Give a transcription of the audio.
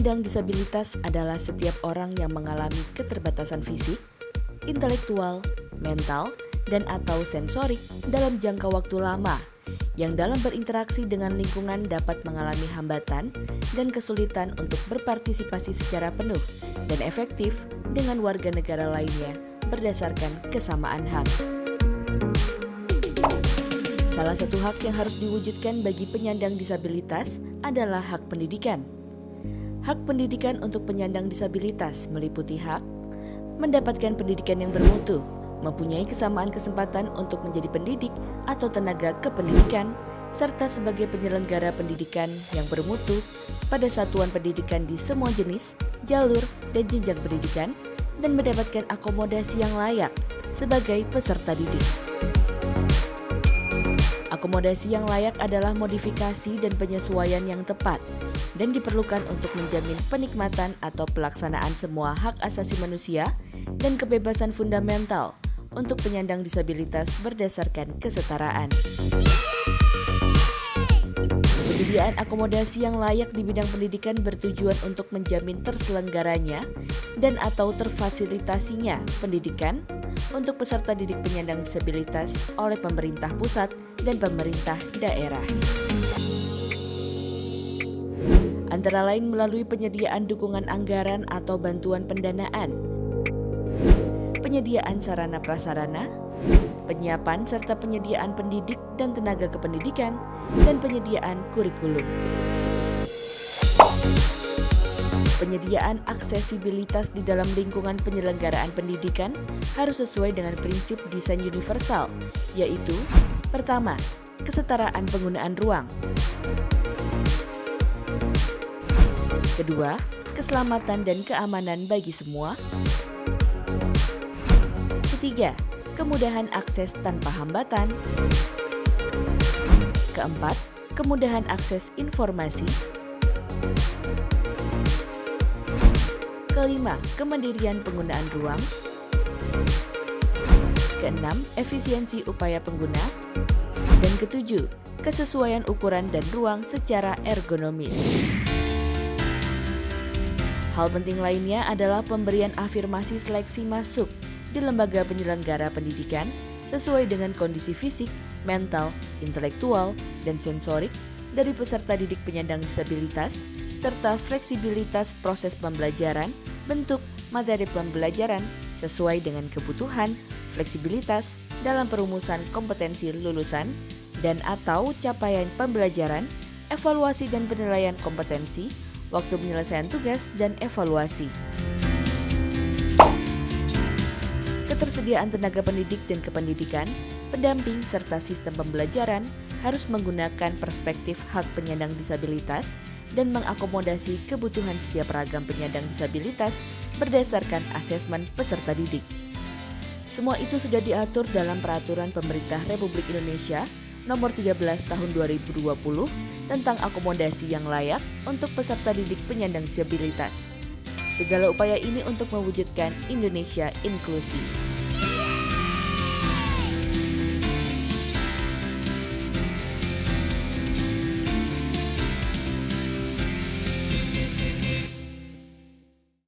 Penyandang disabilitas adalah setiap orang yang mengalami keterbatasan fisik, intelektual, mental, dan atau sensorik dalam jangka waktu lama, yang dalam berinteraksi dengan lingkungan dapat mengalami hambatan dan kesulitan untuk berpartisipasi secara penuh dan efektif dengan warga negara lainnya berdasarkan kesamaan hak. Salah satu hak yang harus diwujudkan bagi penyandang disabilitas adalah hak pendidikan. Hak pendidikan untuk penyandang disabilitas meliputi hak mendapatkan pendidikan yang bermutu, mempunyai kesamaan kesempatan untuk menjadi pendidik atau tenaga kependidikan, serta sebagai penyelenggara pendidikan yang bermutu pada satuan pendidikan di semua jenis, jalur, dan jenjang pendidikan, dan mendapatkan akomodasi yang layak sebagai peserta didik. Akomodasi yang layak adalah modifikasi dan penyesuaian yang tepat dan diperlukan untuk menjamin penikmatan atau pelaksanaan semua hak asasi manusia dan kebebasan fundamental untuk penyandang disabilitas berdasarkan kesetaraan. Penyediaan akomodasi yang layak di bidang pendidikan bertujuan untuk menjamin terselenggaranya dan atau terfasilitasinya pendidikan untuk peserta didik penyandang disabilitas oleh pemerintah pusat dan pemerintah daerah. Antara lain melalui penyediaan dukungan anggaran atau bantuan pendanaan, penyediaan sarana prasarana, penyiapan serta penyediaan pendidik dan tenaga kependidikan, dan penyediaan kurikulum. Penyediaan aksesibilitas di dalam lingkungan penyelenggaraan pendidikan harus sesuai dengan prinsip desain universal, yaitu pertama, kesetaraan penggunaan ruang. Kedua, keselamatan dan keamanan bagi semua. Ketiga, kemudahan akses tanpa hambatan. Keempat, kemudahan akses informasi. Kelima, kemandirian penggunaan ruang. Keenam, efisiensi upaya pengguna. Dan ketujuh, kesesuaian ukuran dan ruang secara ergonomis. Hal penting lainnya adalah pemberian afirmasi seleksi masuk di lembaga penyelenggara pendidikan sesuai dengan kondisi fisik, mental, intelektual, dan sensorik dari peserta didik penyandang disabilitas, serta fleksibilitas proses pembelajaran, bentuk materi pembelajaran sesuai dengan kebutuhan, fleksibilitas dalam perumusan kompetensi lulusan dan atau capaian pembelajaran, evaluasi dan penilaian kompetensi, waktu penyelesaian tugas dan evaluasi. Ketersediaan tenaga pendidik dan kependidikan, pendamping serta sistem pembelajaran harus menggunakan perspektif hak penyandang disabilitas dan mengakomodasi kebutuhan setiap ragam penyandang disabilitas berdasarkan asesmen peserta didik. Semua itu sudah diatur dalam Peraturan Pemerintah Republik Indonesia Nomor 13 Tahun 2020 tentang akomodasi yang layak untuk peserta didik penyandang disabilitas. Segala upaya ini untuk mewujudkan Indonesia inklusif.